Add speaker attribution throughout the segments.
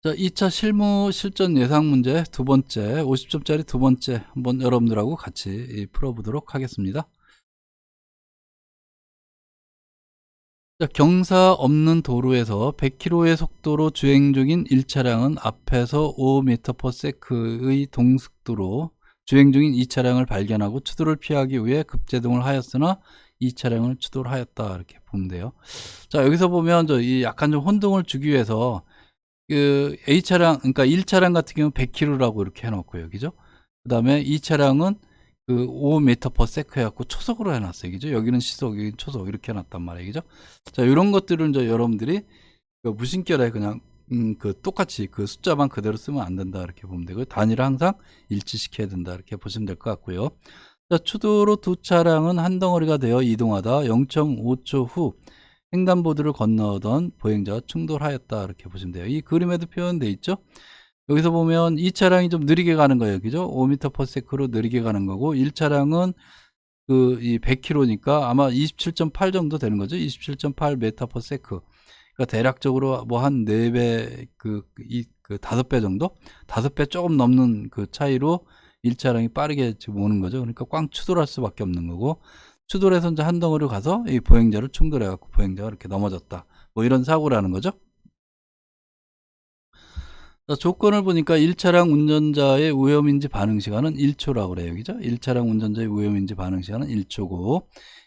Speaker 1: 자, 2차 실무 실전 예상 문제 두 번째, 50점짜리 두 번째 한번 여러분들하고 같이 풀어보도록 하겠습니다. 자, 경사 없는 도로에서 100km의 속도로 주행 중인 1차량은 앞에서 5m/s의 동속도로 주행 중인 2차량을 발견하고 추돌을 피하기 위해 급제동을 하였으나 2차량을 추돌하였다. 이렇게 보면 돼요. 자, 여기서 보면 이 약간 좀 혼동을 주기 위해서 그 A차량, 그러니까 1차량 같은 경우는 100km라고 이렇게 해놓고요. 그죠? 그 다음에 2차량은 그 5m/s 해갖고 초속으로 해놨어요. 그죠? 여기는 시속, 여기는 초속 이렇게 해놨단 말이에요. 그죠? 자, 이런 것들은 이제 여러분들이 그 무심결에 그냥 그 똑같이 그 숫자만 그대로 쓰면 안 된다. 이렇게 보면 되고요. 단위를 항상 일치시켜야 된다. 이렇게 보시면 될 것 같고요. 자, 추도로 두 차량은 한 덩어리가 되어 이동하다 0.5초 후 횡단보도를 건너던 보행자와 충돌하였다. 이렇게 보시면 돼요. 이 그림에도 표현되어 있죠. 여기서 보면 이 차량이 좀 느리게 가는 거예요. 그죠? 5m/s로 느리게 가는 거고 1차량은 그 이 100km니까 아마 27.8 정도 되는 거죠. 27.8m/s. 그러니까 대략적으로 뭐 한 4배 그 5배 정도? 5배 조금 넘는 그 차이로 1차량이 빠르게 지금 오는 거죠. 그러니까 꽝 추돌할 수밖에 없는 거고 추돌해서 이제 한 덩어리로 가서 이 보행자를 충돌해 갖고 보행자가 이렇게 넘어졌다. 뭐 이런 사고라는 거죠. 자, 조건을 보니까 1차량 운전자의 위험인지 반응 시간은 1초라고 그래요. 그죠? 1차량 운전자의 위험인지 반응 시간은 1초고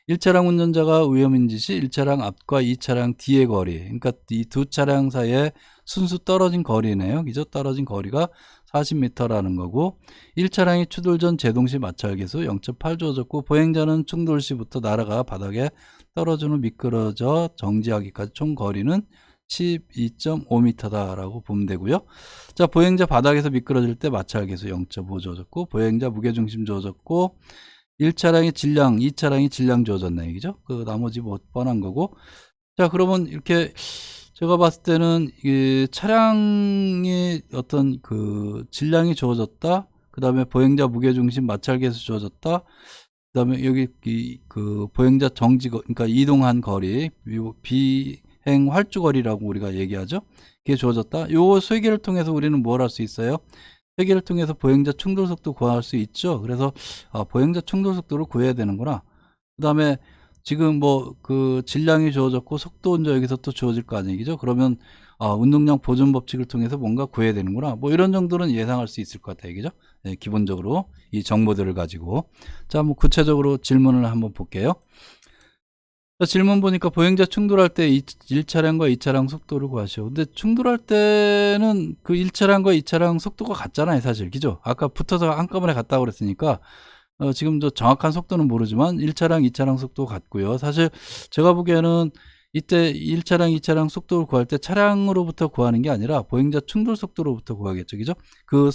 Speaker 1: 1차량 운전자가 위험인지 시 1차량 앞과 2차량 뒤의 거리, 그러니까 이 두 차량 사이에 순수 떨어진 거리네요. 그죠? 떨어진 거리가 40m라는 거고 1차량이 추돌 전 제동 시 마찰계수 0.8 주어졌고 보행자는 충돌 시부터 날아가 바닥에 떨어진 후 미끄러져 정지하기까지 총 거리는 12.5m다 라고 보면 되고요. 자, 보행자 바닥에서 미끄러질 때 마찰계수 0.5 주어졌고 보행자 무게중심 주어졌고 1차량이 질량, 2차량이 질량 주어졌네. 그죠? 그 나머지 뭐 뻔한 거고. 자, 그러면 이렇게 제가 봤을 때는 이 차량의 어떤 그 질량이 주어졌다. 그 다음에 보행자 무게중심 마찰계수 주어졌다. 그 다음에 여기 그 보행자 정지, 그러니까 이동한 거리, 비행 활주거리라고 우리가 얘기하죠. 그게 주어졌다. 요 세 개를 통해서 우리는 뭘 할 수 있어요? 세 개를 통해서 보행자 충돌 속도 구할 수 있죠. 그래서 보행자 충돌 속도를 구해야 되는구나. 그 다음에 지금 뭐 그 질량이 주어졌고 속도 이제 여기서 또 주어질 거 아니겠죠. 그러면 운동량 보존 법칙을 통해서 뭔가 구해야 되는구나. 뭐 이런 정도는 예상할 수 있을 것 같아요. 그죠? 네, 기본적으로 이 정보들을 가지고. 자, 뭐 구체적으로 질문을 한번 볼게요. 자, 질문 보니까 보행자 충돌할 때 1차량과 2차량 속도를 구하시오. 근데 충돌할 때는 그 1차량과 2차량 속도가 같잖아요, 사실. 그죠? 아까 붙어서 한꺼번에 갔다고 그랬으니까 지금 저 정확한 속도는 모르지만 1차량, 2차량 속도 같고요. 사실 제가 보기에는 이때 1차량, 2차량 속도를 구할 때 차량으로부터 구하는 게 아니라 보행자 충돌 속도로부터 구하겠죠. 그죠? 그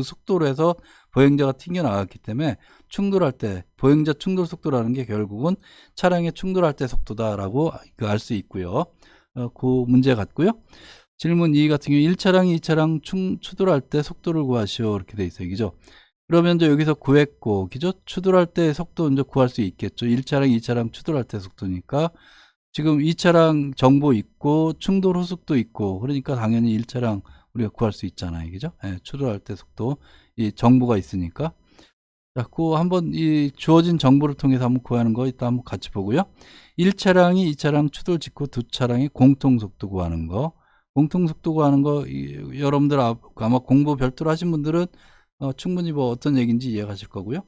Speaker 1: 속도로 해서 보행자가 튕겨나갔기 때문에 충돌할 때 보행자 충돌 속도라는 게 결국은 차량의 충돌할 때 속도다라고 알 수 있고요. 그 문제 같고요. 질문 2 같은 경우 1차량, 2차량 추돌할 때 속도를 구하시오. 이렇게 돼 있어요. 그죠? 그러면 이제 여기서 구했고, 그죠? 추돌할 때 속도 이제 구할 수 있겠죠. 1차량, 2차량 추돌할 때 속도니까. 지금 2차량 정보 있고, 충돌 후속도 있고, 그러니까 당연히 1차량 우리가 구할 수 있잖아요. 그죠? 예, 추돌할 때 속도, 이 정보가 있으니까. 자, 그 한번 이 주어진 정보를 통해서 한번 구하는 거 이따 한번 같이 보고요. 1차량이 2차량 추돌 직후 두 차량이 공통속도 구하는 거. 공통속도 구하는 거, 여러분들 아마 공부 별도로 하신 분들은 충분히 뭐 어떤 얘기인지 이해하실 거고요.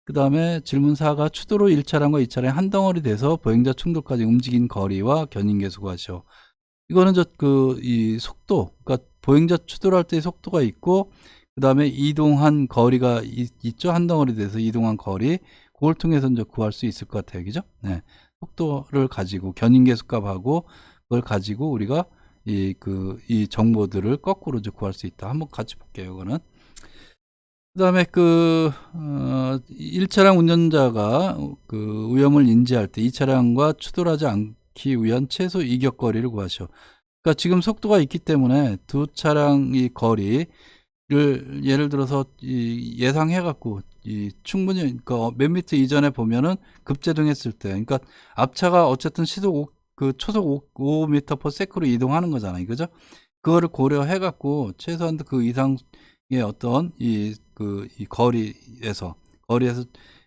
Speaker 1: 그 다음에 질문 4가 추돌 후 1차량과 2차량이 한 덩어리 돼서 보행자 충돌까지 움직인 거리와 견인계수 구하시오. 이거는 이 속도, 그러니까 보행자 추돌할 때 속도가 있고, 그 다음에 이동한 거리가 있죠. 한 덩어리 돼서 이동한 거리. 그걸 통해서 이제 구할 수 있을 것 같아요. 그죠? 네. 속도를 가지고, 견인계수 값하고, 그걸 가지고 우리가 이 정보들을 거꾸로 이제 구할 수 있다. 한번 같이 볼게요. 이거는. 그 다음에 1차량 운전자가 그 위험을 인지할 때 2차량과 추돌하지 않기 위한 최소 이격거리를 구하시오. 그러니까 지금 속도가 있기 때문에 두 차량의 거리를 예를 들어서 예상해 갖고 충분히 그러니까 몇 미터 이전에 보면은 급제동했을 때 그러니까 앞차가 어쨌든 초속 5m/s로 이동하는 거잖아요. 그죠? 그거를 고려해 갖고 최소한 그 이상의 어떤 이 거리에서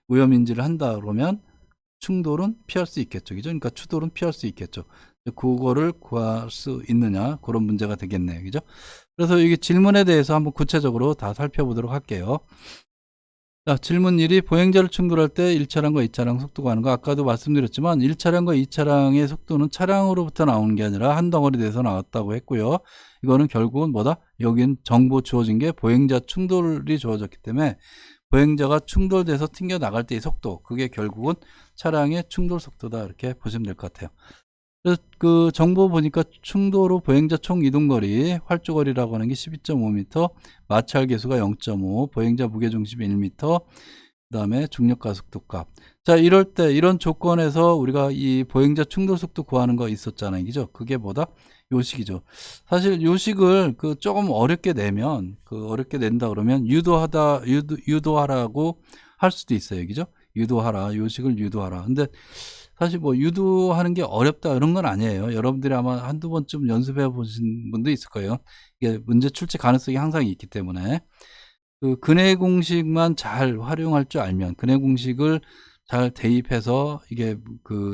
Speaker 1: 오염인지를 한다 그러면 충돌은 피할 수 있겠죠. 그죠? 그러니까 추돌은 피할 수 있겠죠. 그거를 구할 수 있느냐, 그런 문제가 되겠네요. 그죠? 그래서 이게 질문에 대해서 한번 구체적으로 다 살펴보도록 할게요. 자, 질문 1이 보행자를 충돌할 때 1차량과 2차량 속도가 하는 거, 아까도 말씀드렸지만 1차량과 2차량의 속도는 차량으로부터 나오는 게 아니라 한 덩어리 돼서 나왔다고 했고요. 이거는 결국은 뭐다? 여긴 정보 주어진 게 보행자 충돌이 주어졌기 때문에 보행자가 충돌돼서 튕겨 나갈 때의 속도, 그게 결국은 차량의 충돌 속도다, 이렇게 보시면 될 것 같아요. 그래서 그 정보 보니까 충돌 후 보행자 총 이동거리, 활주거리라고 하는 게 12.5m, 마찰 계수가 0.5, 보행자 무게중심이 1m, 그 다음에 중력가속도 값. 자, 이럴 때 이런 조건에서 우리가 이 보행자 충돌 속도 구하는 거 있었잖아요. 그죠? 그게 뭐다? 요식이죠. 사실 요식을 조금 어렵게 내면, 어렵게 낸다 그러면 유도하라고 할 수도 있어요. 그죠? 유도하라, 요식을 유도하라. 근데 사실 뭐 유도하는 게 어렵다 이런 건 아니에요. 여러분들이 아마 한두 번쯤 연습해 보신 분도 있을 거예요. 이게 문제 출제 가능성이 항상 있기 때문에 근해 공식만 잘 활용할 줄 알면, 근해 공식을 잘 대입해서 이게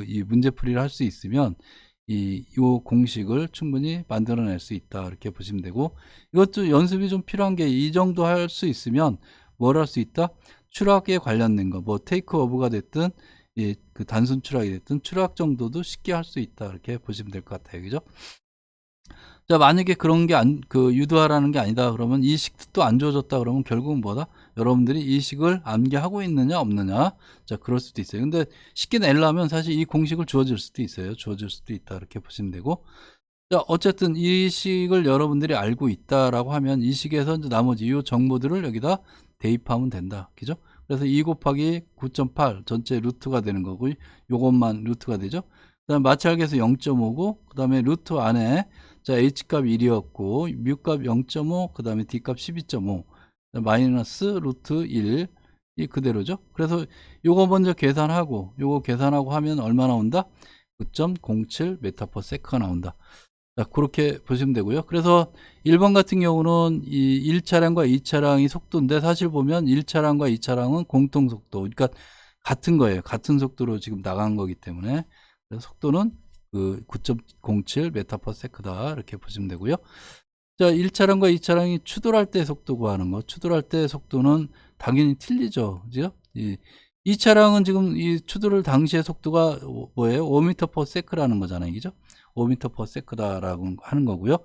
Speaker 1: 이 문제풀이를 할 수 있으면 요 공식을 충분히 만들어낼 수 있다, 이렇게 보시면 되고, 이것도 연습이 좀 필요한 게 이 정도 할 수 있으면 뭘 할 수 있다? 추락에 관련된 거, 뭐 테이크 오브가 됐든 단순 추락이 됐든 추락 정도도 쉽게 할 수 있다, 이렇게 보시면 될 것 같아요. 그죠? 자, 만약에 그런 게 유도하라는 게 아니다 그러면 이식도 또 안 주어졌다 그러면 결국은 뭐다? 여러분들이 이식을 암기하고 있느냐 없느냐. 자, 그럴 수도 있어요. 근데 쉽게 내려면 사실 이 공식을 주어질 수도 있어요. 주어질 수도 있다, 이렇게 보시면 되고, 자, 어쨌든 이 식을 여러분들이 알고 있다라고 하면 이 식에서 이제 나머지 이 정보들을 여기다 대입하면 된다. 그죠? 그래서 2 곱하기 9.8 전체 루트가 되는 거고, 요것만 루트가 되죠. 그 다음에 마찰계수 0.5고, 그 다음에 루트 안에, 자, h값 1이었고, 뮤값 0.5, 그 다음에 d값 12.5, 마이너스 루트 1, 이 그대로죠. 그래서 요거 먼저 계산하고, 요거 계산하고 하면 얼마 나온다? 9.07 m/s가 나온다. 자, 그렇게 보시면 되고요. 그래서 1번 같은 경우는 이 1차량과 2차량이 속도인데, 사실 보면 1차량과 2차량은 공통 속도, 그러니까 같은 거예요. 같은 속도로 지금 나간 거기 때문에, 그래서 속도는 9.07 m/s다, 이렇게 보시면 되고요. 자, 1차량과 2차량이 추돌할 때 속도 구하는 거, 추돌할 때 속도는 당연히 틀리죠. 그죠? 2차량은 지금 이 추돌을 당시의 속도가 뭐예요? 5m/s라는 거잖아요. 그죠? 5m/s다라고 하는 거고요.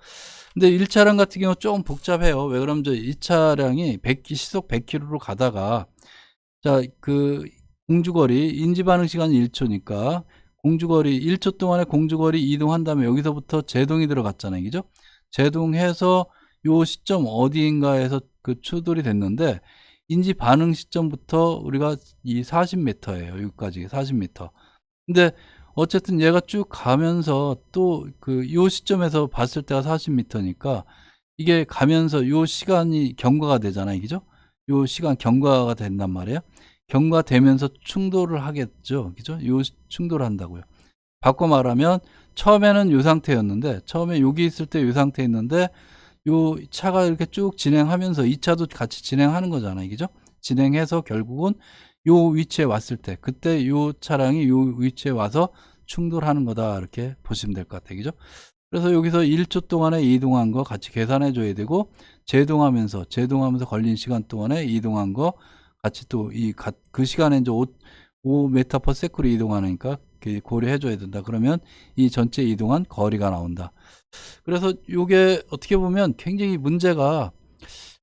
Speaker 1: 근데 1차량 같은 경우 좀 복잡해요. 왜 그러면 이 차량이 시속 100km로 가다가, 자, 공주거리, 인지반응 시간이 1초니까 공주거리 1초 동안에 공주거리 이동한 다음에 여기서부터 제동이 들어갔잖아요. 그죠? 제동해서 요 시점 어디인가에서 추돌이 됐는데, 인지 반응 시점부터 우리가 이 40m예요. 여기까지 40m. 근데 어쨌든 얘가 쭉 가면서 또 요 시점에서 봤을 때가 40m니까 이게 가면서 요 시간이 경과가 되잖아요. 그죠? 요 시간 경과가 된단 말이에요. 경과되면서 충돌을 하겠죠. 그죠? 요 충돌을 한다고요. 바꿔 말하면 처음에는 요 상태였는데, 처음에 여기 있을 때 요 상태였는데, 요 차가 이렇게 쭉 진행하면서 2차도 같이 진행하는 거잖아요. 그죠? 진행해서 결국은 요 위치에 왔을 때, 그때 요 차량이 요 위치에 와서 충돌하는 거다, 이렇게 보시면 될 것 같아요. 그죠? 그래서 여기서 1초 동안에 이동한 거 같이 계산해 줘야 되고, 제동하면서 걸린 시간 동안에 이동한 거 같이 또 그 시간에 이제 5m/s로 이동하니까 고려해 줘야 된다. 그러면 이 전체 이동한 거리가 나온다. 그래서 이게 어떻게 보면 굉장히 문제가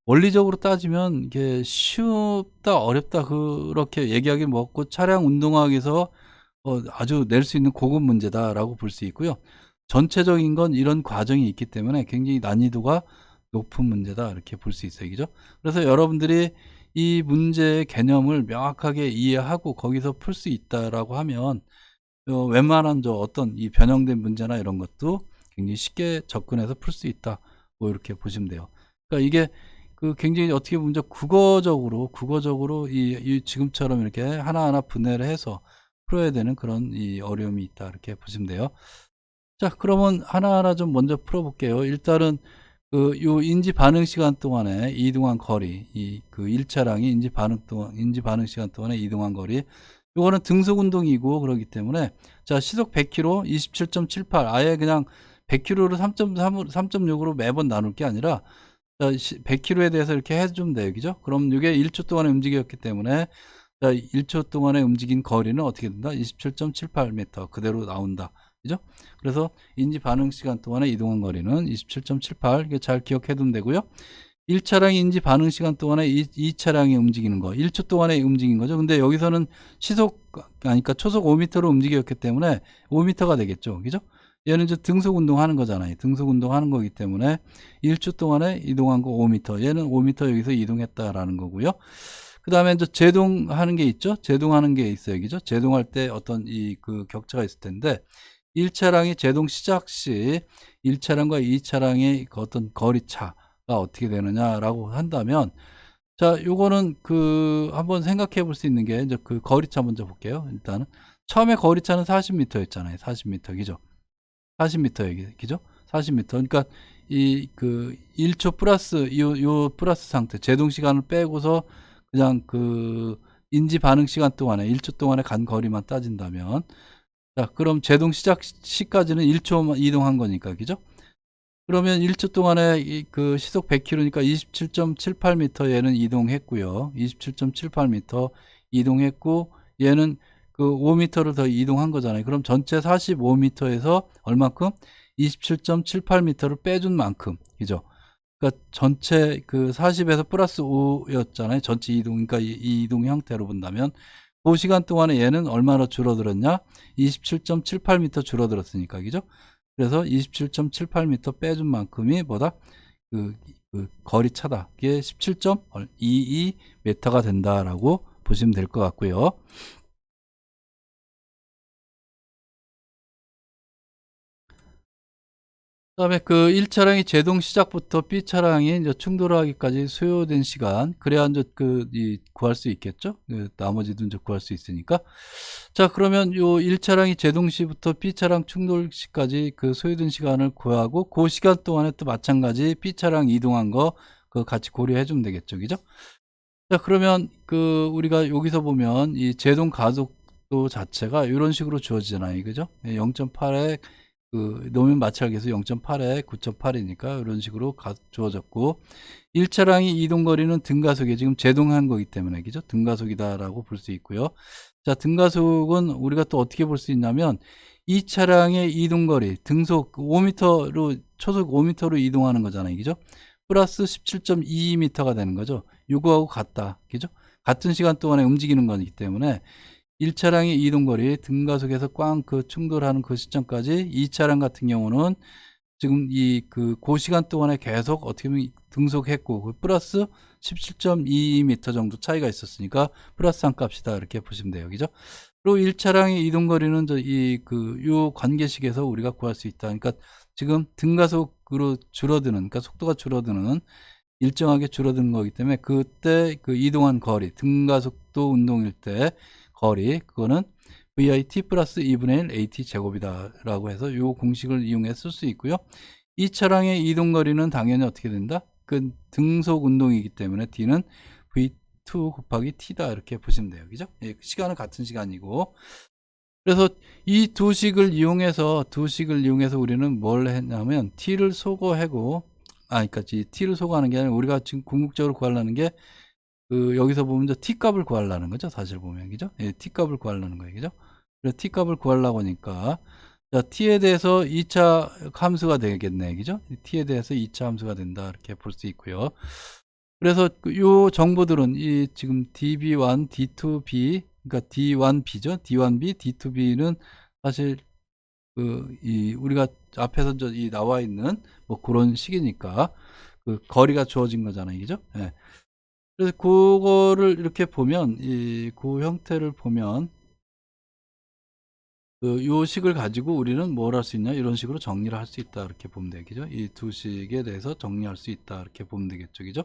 Speaker 1: 원리적으로 따지면 이게 쉽다 어렵다 그렇게 얘기하기 뭐고, 차량 운동학에서 아주 낼 수 있는 고급 문제다라고 볼 수 있고요. 전체적인 건 이런 과정이 있기 때문에 굉장히 난이도가 높은 문제다, 이렇게 볼 수 있어요. 그죠? 그래서 여러분들이 이 문제의 개념을 명확하게 이해하고 거기서 풀 수 있다라고 하면 웬만한 어떤 이 변형된 문제나 이런 것도 굉장히 쉽게 접근해서 풀 수 있다, 뭐 이렇게 보시면 돼요. 그러니까 이게 굉장히 어떻게 보면 국어적으로 이 지금처럼 이렇게 하나하나 분해를 해서 풀어야 되는 그런 이 어려움이 있다, 이렇게 보시면 돼요. 자, 그러면 하나하나 좀 먼저 풀어볼게요. 일단은 요 인지 반응 시간 동안에 이동한 거리, 그 1차량이 인지 반응 시간 동안에 이동한 거리, 요거는 등속 운동이고 그러기 때문에, 자, 시속 100km 27.78, 아예 그냥 100km를 3.6으로 매번 나눌 게 아니라, 자, 100km에 대해서 이렇게 해주면 돼요. 그죠? 그럼 이게 1초 동안에 움직였기 때문에, 자, 1초 동안에 움직인 거리는 어떻게 된다? 27.78m 그대로 나온다. 그죠? 그래서 인지 반응 시간 동안에 이동한 거리는 27.78, 이게 잘 기억해 두면 되고요. 1차량이 인지 반응 시간 동안에 2차량이 움직이는 거, 1초 동안에 움직인 거죠. 근데 여기서는 그러니까 초속 5m로 움직였기 때문에 5m가 되겠죠. 그죠? 얘는 이제 등속 운동하는 거잖아요. 등속 운동하는 거기 때문에 1초 동안에 이동한 거 5m. 얘는 5m 여기서 이동했다라는 거고요. 그 다음에 이제 제동하는 게 있죠. 제동하는 게 있어요. 그죠? 제동할 때 어떤 그 격차가 있을 텐데, 1차량이 제동 시작 시 1차량과 2차량의 그 어떤 거리 차가 어떻게 되느냐라고 한다면, 자, 요거는 한번 생각해 볼 수 있는 게, 이제 그 거리차 먼저 볼게요. 일단은 처음에 거리차는 40m였잖아요. 40m, 그죠? 40m, 그죠? 40m. 그러니까 1초 플러스 요 플러스 상태, 제동 시간을 빼고서 그냥 인지 반응 시간 동안에 1초 동안에 간 거리만 따진다면, 자, 그럼 제동 시작 시까지는 1초 이동한 거니까, 그죠? 그러면 1초 동안에 시속 100km니까 27.78m 얘는 이동했고요. 27.78m 이동했고, 얘는 5m를 더 이동한 거잖아요. 그럼 전체 45m에서 얼만큼? 27.78m를 빼준 만큼, 그죠? 그러니까 전체 40에서 플러스 5였잖아요. 전체 이동, 그러니까 이 이동 형태로 본다면, 그 시간 동안에 얘는 얼마나 줄어들었냐? 27.78m 줄어들었으니까, 그죠? 그래서 27.78m 빼준 만큼이 뭐다? 거리 차다. 이게 17.22m가 된다라고 보시면 될 것 같고요. 그다음에 1차량이 제동 시작부터 B차량이 이제 충돌하기까지 소요된 시간, 그래야 이제 구할 수 있겠죠? 나머지도 이제 구할 수 있으니까. 자, 그러면 요 1차량이 제동 시부터 B차량 충돌 시까지 소요된 시간을 구하고, 그 시간 동안에 또 마찬가지 B차량 이동한 거 같이 고려해 주면 되겠죠. 그죠? 자, 그러면 우리가 여기서 보면 이 제동 가속도 자체가 이런 식으로 주어지잖아요. 그죠? 0.8에 노면 마찰계수 0.8에 9.8이니까 이런 식으로 주어졌고, 1차량이 이동거리는 등가속에 지금 제동한 거기 때문에, 그죠? 등가속이다라고 볼 수 있고요. 자, 등가속은 우리가 또 어떻게 볼 수 있냐면, 2차량의 이동거리, 등속 5m로, 초속 5m로 이동하는 거잖아요. 그죠? 플러스 17.22m가 되는 거죠. 요거하고 같다. 그죠? 같은 시간 동안에 움직이는 거기 때문에 1차량의 이동거리 등가속에서 꽝 충돌하는 그 시점까지, 2차량 같은 경우는 지금 그 시간 동안에 계속 어떻게 보면 등속했고, 플러스 17.22m 정도 차이가 있었으니까 플러스 한 값이다, 이렇게 보시면 돼요. 그죠? 그리고 1차량의 이동거리는 요 관계식에서 우리가 구할 수 있다. 그러니까 지금 등가속으로 줄어드는, 그러니까 속도가 줄어드는, 일정하게 줄어드는 거기 때문에 그때 이동한 거리, 등가속도 운동일 때 거리, 그거는 VIT 플러스 2분의 1 AT 제곱이다 라고 해서 이 공식을 이용해 쓸 수 있고요. 이 차량의 이동 거리는 당연히 어떻게 된다? 등속 운동이기 때문에 D는 V2 곱하기 T다, 이렇게 보시면 돼요. 그죠? 예, 시간은 같은 시간이고. 그래서 이 두 식을 이용해서 우리는 뭘 했냐면 T를 소거하고, 그러니까 T를 소거하는 게 아니라 우리가 지금 궁극적으로 구하려는 게 여기서 보면 이제 t 값을 구하려는 거죠. 사실 보면, 그죠? 예, t 값을 구하려는 거예요. 그죠? 그래서 t 값을 구하려고 하니까, 자, t에 대해서 2차 함수가 되겠네. 그죠? t에 대해서 2차 함수가 된다, 이렇게 볼 수 있고요. 그래서 요 정보들은 지금 db1, d2b, 그러니까 d1b죠. d1b, d2b는 사실 우리가 앞에서 나와 있는 뭐 그런 식이니까 거리가 주어진 거잖아요. 그죠? 예. 그래서 그거를 이렇게 보면, 그 형태를 보면, 요 식을 가지고 우리는 뭘 할 수 있냐? 이런 식으로 정리를 할 수 있다, 이렇게 보면 되겠죠? 이 두 식에 대해서 정리할 수 있다, 이렇게 보면 되겠죠? 그죠?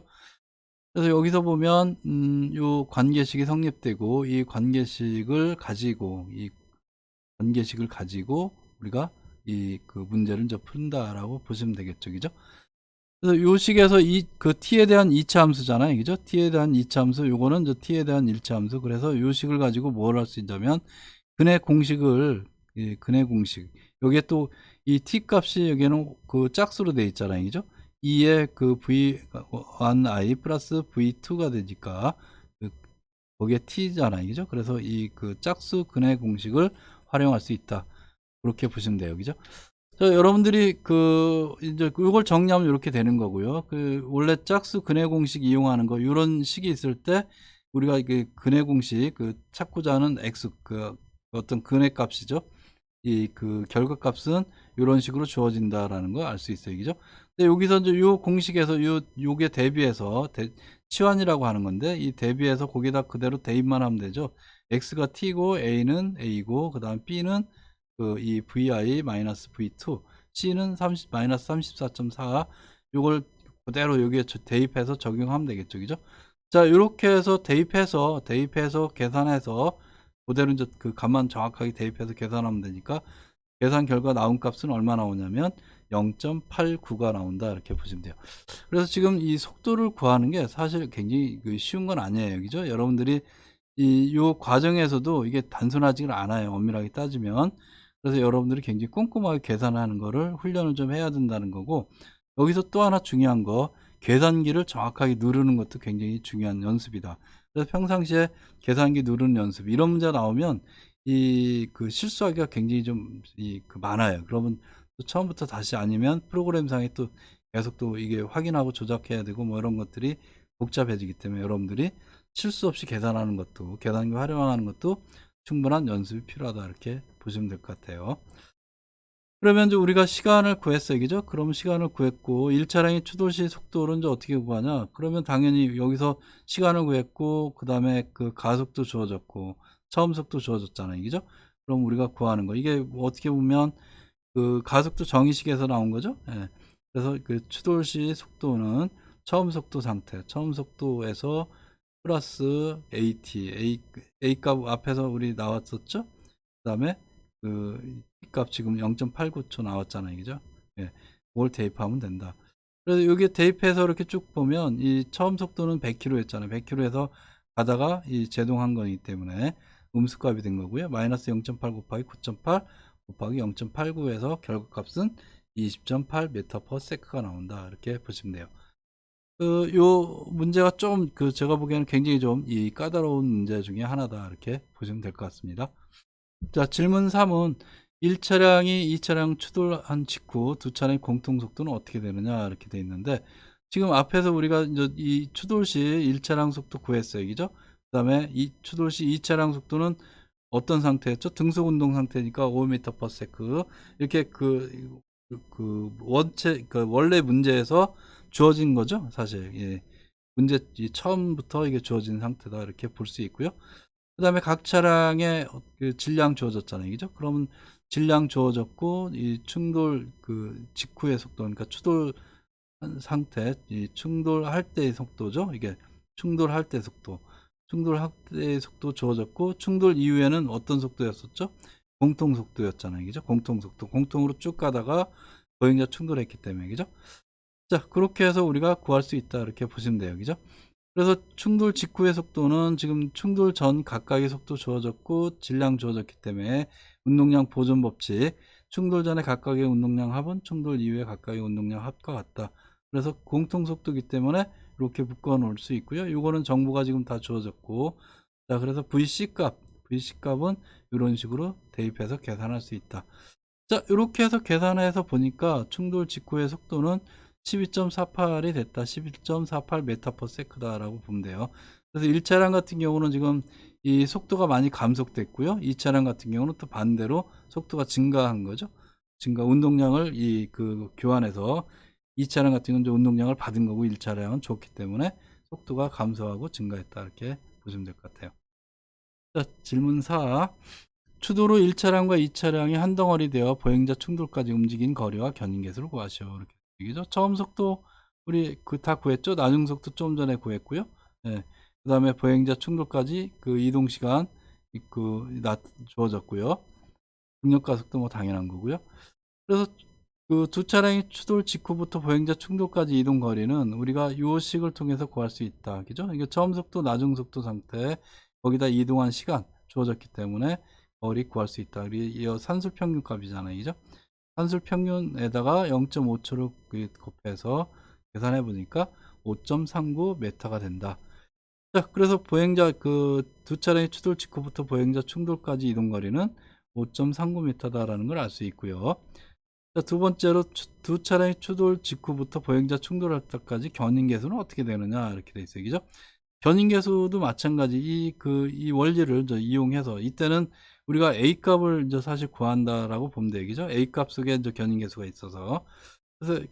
Speaker 1: 그래서 여기서 보면, 요 관계식이 성립되고, 이 관계식을 가지고, 우리가 문제를 이제 푼다라고 보시면 되겠죠? 그죠? 그래서 요 식에서 그 t에 대한 2차 함수잖아요. 그죠? t에 대한 2차 함수, 요거는 저 t에 대한 1차 함수. 그래서 요 식을 가지고 뭘 할 수 있냐면, 근의 공식을, 근의 공식. 여기에 또 이 t 값이 여기는 그 짝수로 돼 있잖아요. 그죠? 2에 그 v1i 플러스 v2가 되니까, 그 거기에 t잖아요. 그죠? 그래서 이 그 짝수 근의 공식을 활용할 수 있다. 그렇게 보시면 돼요. 그죠? 자, 여러분들이 이제 이걸 정리하면 이렇게 되는 거고요. 원래 짝수 근의 공식 이용하는 거, 이런 식이 있을 때, 우리가 근의 공식, 찾고자 하는 x, 어떤 근의 값이죠. 결과값은 이런 식으로 주어진다라는 걸 알 수 있어요. 그죠? 근데 여기서 이제 요 공식에서 요게 대비해서, 치환이라고 하는 건데, 이 대비해서 거기다 그대로 대입만 하면 되죠. x가 t고, a는 a고, 그 다음 b는 이 vi-v2, c는 마이너스 34.4, 요걸 그대로 여기에 대입해서 적용하면 되겠죠. 그죠? 자, 이렇게 해서 대입해서 계산해서 그대로 이제 그 값만 정확하게 대입해서 계산하면 되니까, 계산 결과 나온 값은 얼마 나오냐면 0.89가 나온다, 이렇게 보시면 돼요. 그래서 지금 이 속도를 구하는 게 사실 굉장히 쉬운 건 아니에요. 그죠? 여러분들이 요 과정에서도 이게 단순하지가 않아요. 엄밀하게 따지면. 그래서 여러분들이 굉장히 꼼꼼하게 계산하는 거를 훈련을 좀 해야 된다는 거고, 여기서 또 하나 중요한 거, 계산기를 정확하게 누르는 것도 굉장히 중요한 연습이다. 그래서 평상시에 계산기 누르는 연습, 이런 문제 나오면 실수하기가 굉장히 좀 많아요. 그러면 또 처음부터 다시, 아니면 프로그램상에 또 계속 또 이게 확인하고 조작해야 되고 뭐 이런 것들이 복잡해지기 때문에, 여러분들이 실수 없이 계산하는 것도, 계산기 활용하는 것도 충분한 연습이 필요하다, 이렇게 보시면 될 것 같아요. 그러면 이제 우리가 시간을 구했어요. 그죠? 그럼 시간을 구했고, 1차량의 추돌시 속도를 이제 어떻게 구하냐? 그러면 당연히 여기서 시간을 구했고, 그 다음에 그 가속도 주어졌고, 처음 속도 주어졌잖아요. 그죠? 그럼 우리가 구하는 거. 이게 어떻게 보면 그 가속도 정의식에서 나온 거죠. 예. 그래서 그 추돌시 속도는 처음 속도 상태, 처음 속도에서 플러스 A 값 앞에서 우리 나왔었죠? 그 다음에 값 지금 0.89초 나왔잖아요. 그죠? 예. 그걸 대입하면 된다. 그래서 여기 대입해서 이렇게 쭉 보면 이 처음 속도는 100km였잖아요. 100km에서 가다가 제동한 거기 때문에 음수값이 된 거고요. 마이너스 0.8 곱하기 9.8 곱하기 0.89에서 결과값은 20.8m/s가 나온다. 이렇게 보시면 돼요. 요 문제가 좀 제가 보기에는 굉장히 좀 까다로운 문제 중에 하나다, 이렇게 보시면 될 것 같습니다. 자, 질문 3은 1차량이 2차량 추돌한 직후 두 차량의 공통 속도는 어떻게 되느냐, 이렇게 돼 있는데, 지금 앞에서 우리가 이제 이 추돌 시 1차량 속도 구했어요. 그죠? 그 다음에 이 추돌 시 2차량 속도는 어떤 상태였죠? 등속 운동 상태니까 5m/s. 이렇게 원래 문제에서 주어진 거죠, 사실. 예. 문제 처음부터 이게 주어진 상태다, 이렇게 볼 수 있고요. 그 다음에 각 차량의 질량 주어졌잖아요. 그죠? 그러면 질량 주어졌고, 이 충돌 직후의 속도, 그러니까 추돌 상태, 이 충돌할 때의 속도죠. 이게 충돌할 때 속도. 충돌할 때의 속도 주어졌고, 충돌 이후에는 어떤 속도였었죠? 공통 속도였잖아요. 그죠? 공통 속도. 공통으로 쭉 가다가 보행자 충돌했기 때문에. 그죠? 자, 그렇게 해서 우리가 구할 수 있다, 이렇게 보시면 돼요. 그죠? 그래서 충돌 직후의 속도는 지금 충돌 전 각각의 속도 주어졌고, 질량 주어졌기 때문에 운동량 보존 법칙, 충돌 전에 각각의 운동량 합은 충돌 이후에 각각의 운동량 합과 같다. 그래서 공통 속도이기 때문에 이렇게 묶어 놓을 수 있고요. 이거는 정보가 지금 다 주어졌고, 자, 그래서 VC 값은 이런 식으로 대입해서 계산할 수 있다. 자, 이렇게 해서 계산해서 보니까 충돌 직후의 속도는 12.48이 됐다. 11.48m/s다라고 보면 돼요. 그래서 1차량 같은 경우는 지금 이 속도가 많이 감속됐고요. 2차량 같은 경우는 또 반대로 속도가 증가한 거죠. 운동량을 교환해서 2차량 같은 경우는 운동량을 받은 거고, 1차량은 줬기 때문에 속도가 감소하고 증가했다, 이렇게 보시면 될 것 같아요. 자, 질문 4. 추돌 후 1차량과 2차량이 한 덩어리 되어 보행자 충돌까지 움직인 거리와 견인계수를 구하시오. 이렇게 얘기죠. 처음 속도 우리 다 구했죠. 나중 속도 좀 전에 구했고요. 예. 그 다음에 보행자 충돌까지 이동 시간 주어졌고요. 중력 가속도 뭐 당연한 거고요. 그래서 그 두 차량이 추돌 직후부터 보행자 충돌까지 이동 거리는 우리가 요 식을 통해서 구할 수 있다. 그죠? 이게 처음 속도, 나중 속도 상태, 거기다 이동한 시간 주어졌기 때문에 거리 구할 수 있다. 이 산술 평균 값이잖아요. 그죠? 산술 평균에다가 0.5초를 곱해서 계산해 보니까 5.39m가 된다. 자, 그래서 보행자 그 두 차량의 추돌 직후부터 보행자 충돌까지 이동 거리는 5.39m다라는 걸 알 수 있고요. 자, 두 번째로 두 차량의 추돌 직후부터 보행자 충돌할 때까지 견인계수는 어떻게 되느냐 이렇게 돼 있어요. 그죠? 견인계수도 마찬가지 이 원리를 이용해서 이때는 우리가 A 값을 사실 구한다라고 보면 돼요. 그죠? A 값 속에 견인계수가 있어서 그래서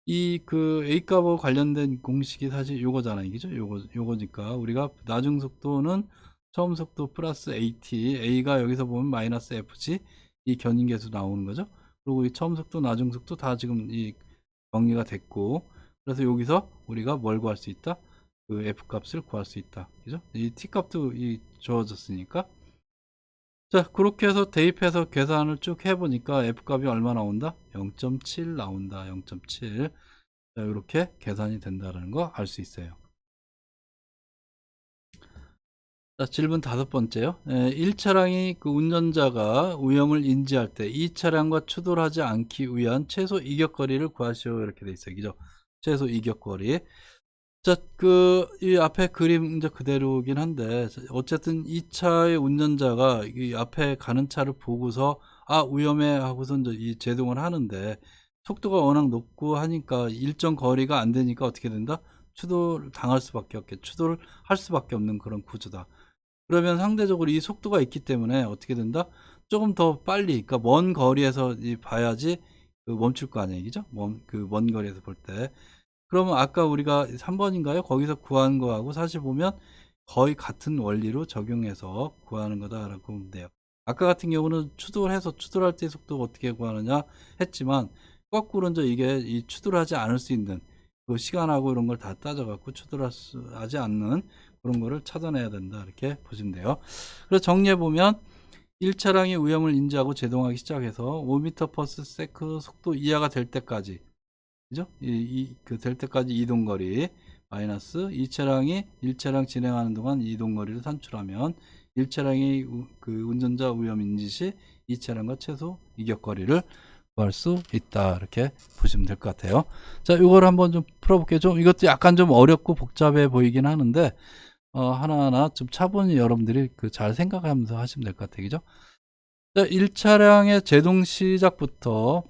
Speaker 1: A 값하고 관련된 공식이 사실 요거잖아요. 그죠? 요거니까 우리가 나중 속도는 처음 속도 플러스 AT, A가 여기서 보면 마이너스 FG 이 견인계수 나오는 거죠. 그리고 이 처음 속도, 나중 속도 다 지금 이 정리가 됐고, 그래서 여기서 우리가 뭘 구할 수 있다? 그 F 값을 구할 수 있다. 그죠? 이 T 값도 주어졌으니까. 자, 그렇게 해서 대입해서 계산을 쭉 해보니까 F 값이 얼마 나온다? 0.7 나온다. 0.7. 자, 이렇게 계산이 된다는 거 알 수 있어요. 자, 질문 5번째요. 1차량이 그 운전자가 위험을 인지할 때 2차량과 추돌하지 않기 위한 최소 이격거리를 구하시오. 이렇게 돼 있어요. 그죠? 최소 이격거리. 자, 이 앞에 그림 이제 그대로긴 한데, 어쨌든 이 차의 운전자가 이 앞에 가는 차를 보고서, 아, 위험해 하고서 이제 이 제동을 하는데, 속도가 워낙 높고 하니까 일정 거리가 안 되니까 어떻게 된다? 추돌 당할 수밖에 없겠죠. 추돌을 할 수밖에 없는 그런 구조다. 그러면 상대적으로 이 속도가 있기 때문에 어떻게 된다? 조금 더 빨리, 그러니까 먼 거리에서 봐야지 멈출 거 아니에요. 그죠? 먼 거리에서 볼 때. 그러면 아까 우리가 3번인가요? 거기서 구한 거하고 사실 보면 거의 같은 원리로 적용해서 구하는 거다라고 보면 돼요. 아까 같은 경우는 추돌할 때 속도 어떻게 구하느냐 했지만 거꾸로 이제 이게 이 추돌하지 않을 수 있는 그 시간하고 이런 걸 다 따져갖고 추돌하지 않는 그런 거를 찾아내야 된다. 이렇게 보시면 돼요. 그래서 정리해 보면 1차량이 위험을 인지하고 제동하기 시작해서 5m/s 속도 이하가 될 때까지, 그죠? 될 때까지 이동거리 마이너스 2차량이 1차량 진행하는 동안 이동거리를 산출하면 1차량이 그 운전자 위험 인지 시 2차량과 최소 이격거리를 구할 수 있다. 이렇게 보시면 될 것 같아요. 자, 이걸 한번 좀 풀어볼게요. 이것도 약간 좀 어렵고 복잡해 보이긴 하는데, 하나하나 좀 차분히 여러분들이 잘 생각하면서 하시면 될 것 같아요. 그죠? 자, 1차량의 제동 시작부터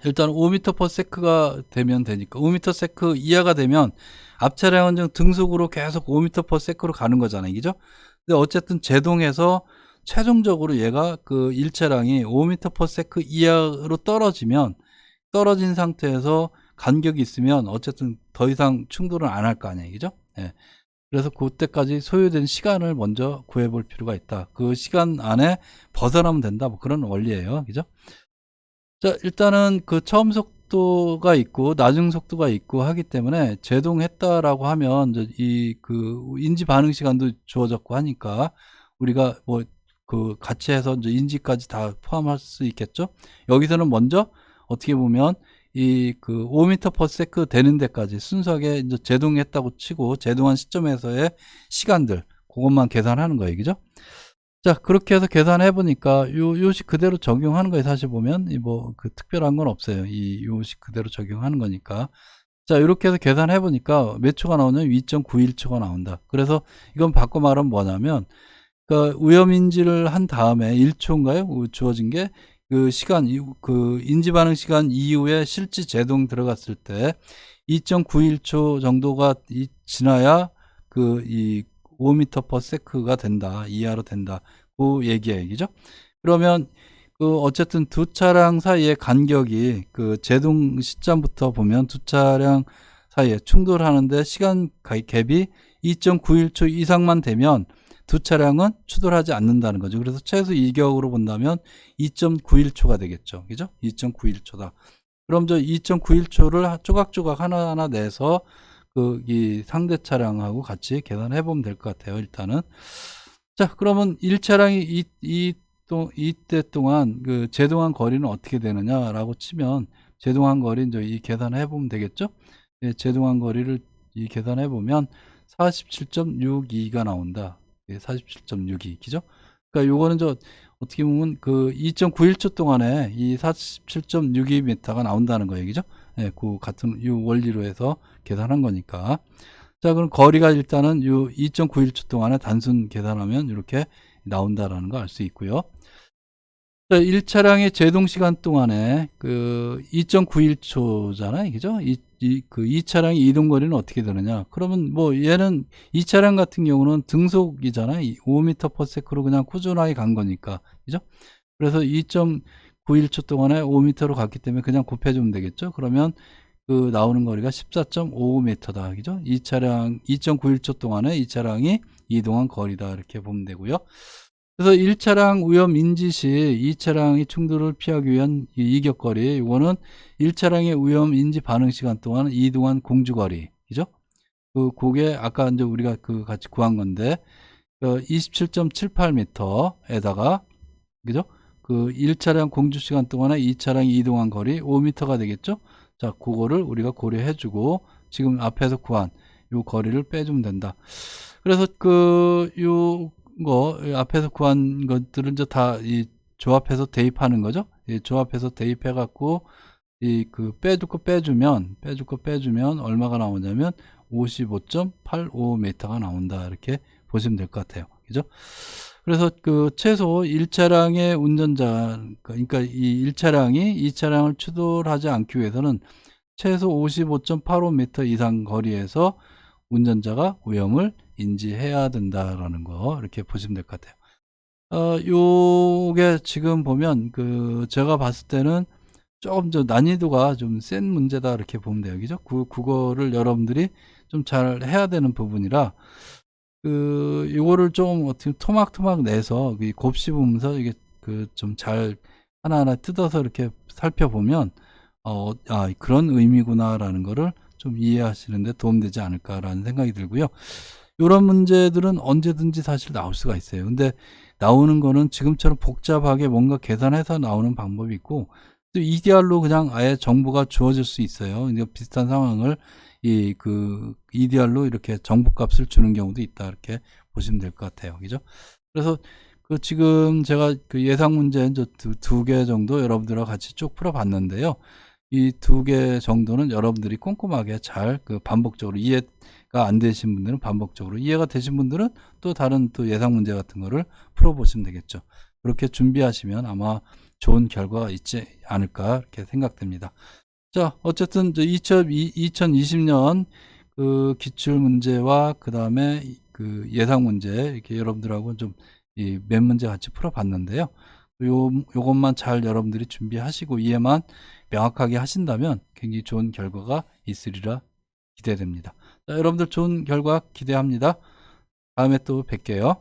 Speaker 1: 일단 5m/s가 되면 되니까 5m/s 이하가 되면 앞 차량은 좀 등속으로 계속 5m/s로 가는 거잖아요. 그죠? 근데 어쨌든 제동해서 최종적으로 얘가 그 1차량이 5m/s 이하로 떨어진 상태에서 간격이 있으면 어쨌든 더 이상 충돌은 안 할 거 아니에요. 그죠? 예. 그래서 그때까지 소요된 시간을 먼저 구해 볼 필요가 있다. 그 시간 안에 벗어나면 된다. 뭐 그런 원리예요. 그죠? 자, 일단은 그 처음 속도가 있고 나중 속도가 있고 하기 때문에 제동했다라고 하면 이제 인지 반응 시간도 주어졌고 하니까 우리가 뭐 같이 해서 이제 인지까지 다 포함할 수 있겠죠. 여기서는 먼저 어떻게 보면 5m/s 되는 데까지 순수하게 이제 제동했다고 치고 제동한 시점에서의 시간들 그것만 계산하는 거예요. 그죠? 자, 그렇게 해서 계산해 보니까 요식 그대로 적용하는 거예요. 사실 보면 특별한 건 없어요. 요식 그대로 적용하는 거니까. 자, 이렇게 해서 계산해 보니까 몇 초가 나오냐면 2.91초가 나온다. 그래서 이건 바꿔 말하면 뭐냐면 그러니까 위험 인지를 한 다음에 1초인가요? 주어진 게 그 시간 인지 반응 시간 이후에 실제 제동 들어갔을 때 2.91초 정도가 지나야 5m/s가 된다. 이하로 된다. 그 얘기예요. 그죠? 그러면 어쨌든 두 차량 사이의 간격이 제동 시점부터 보면 두 차량 사이에 충돌하는데 시간 갭이 2.91초 이상만 되면 두 차량은 추돌하지 않는다는 거죠. 그래서 최소 이격으로 본다면 2.91초가 되겠죠. 그죠? 2.91초다. 그럼 2.91초를 조각조각 하나하나 내서 이 상대 차량하고 같이 계산해 보면 될 것 같아요. 일단은. 자, 그러면 1차량이 이때 동안 그 제동한 거리는 어떻게 되느냐라고 치면 제동한 거리 이제 이 계산해 보면 되겠죠? 예, 제동한 거리를 이 계산해 보면 47.62가 나온다. 예, 47.62 그죠? 그러니까 요거는 저 어떻게 보면 그 2.91초 동안에 이 47.62m가 나온다는 거예요. 그죠? 예, 그 같은 이 원리로 해서 계산한 거니까. 자, 그럼 거리가 일단은 요 2.91초 동안에 단순 계산하면 이렇게 나온다라는 거 알 수 있고요. 자, 1차량의 제동 시간 동안에 그 2.91초잖아요. 그죠? 그 2차량의 이동 거리는 어떻게 되느냐? 그러면 뭐 얘는 2차량 같은 경우는 등속이잖아요. 5m/s로 그냥 꾸준하게 간 거니까. 그죠? 그래서 2.91초 동안에 5m로 갔기 때문에 그냥 곱해주면 되겠죠? 그러면 그 나오는 거리가 14.55m다. 그죠? 2.91초 동안에 이 차량이 이동한 거리다. 이렇게 보면 되고요. 그래서 1차량 위험 인지 시 2차량이 충돌을 피하기 위한 이격거리, 이거는 1차량의 위험 인지 반응 시간 동안 이동한 공주거리, 그죠? 그게 아까 이제 우리가 그 같이 구한 건데, 27.78m에다가, 그죠? 그 1차량 공주 시간 동안에 2차량이 이동한 거리 5m가 되겠죠? 자, 그거를 우리가 고려해주고, 지금 앞에서 구한 요 거리를 빼주면 된다. 그래서 앞에서 구한 것들은 이제 다 이 조합해서 대입하는 거죠. 이 조합해서 대입해 갖고 빼줄 거 빼주면 얼마가 나오냐면 55.85m가 나온다. 이렇게 보시면 될 것 같아요. 그죠? 그래서 그 최소 1차량의 운전자, 그러니까 이 1차량이 2차량을 추돌하지 않기 위해서는 최소 55.85m 이상 거리에서 운전자가 위험을 인지해야 된다라는 거 이렇게 보시면 될 것 같아요. 요게 지금 보면 제가 봤을 때는 조금 더 난이도가 좀 센 문제다 이렇게 보면 돼요. 그죠? 그거를 여러분들이 좀 잘 해야 되는 부분이라 요거를 좀 어떻게 토막토막 내서 곱씹으면서 이게 좀 잘 하나하나 뜯어서 이렇게 살펴보면 그런 의미구나라는 거를 좀 이해하시는데 도움되지 않을까라는 생각이 들고요. 이런 문제들은 언제든지 사실 나올 수가 있어요. 근데 나오는 거는 지금처럼 복잡하게 뭔가 계산해서 나오는 방법이 있고, 또 EDR로 그냥 아예 정보가 주어질 수 있어요. 이제 비슷한 상황을 EDR로 이렇게 정보값을 주는 경우도 있다. 이렇게 보시면 될 것 같아요. 그죠? 그래서 지금 제가 예상 문제 두 개 정도 여러분들과 같이 쭉 풀어봤는데요. 이 두 개 정도는 여러분들이 꼼꼼하게 잘 반복적으로 이해가 안 되신 분들은 반복적으로, 이해가 되신 분들은 또 다른 예상 문제 같은 거를 풀어보시면 되겠죠. 그렇게 준비하시면 아마 좋은 결과가 있지 않을까 이렇게 생각됩니다. 자, 어쨌든 2020년 기출 문제와 그 다음에 예상 문제 이렇게 여러분들하고 좀 몇 문제 같이 풀어봤는데요. 요것만 잘 여러분들이 준비하시고 이해만 명확하게 하신다면 굉장히 좋은 결과가 있으리라 기대됩니다. 자, 여러분들 좋은 결과 기대합니다. 다음에 또 뵐게요.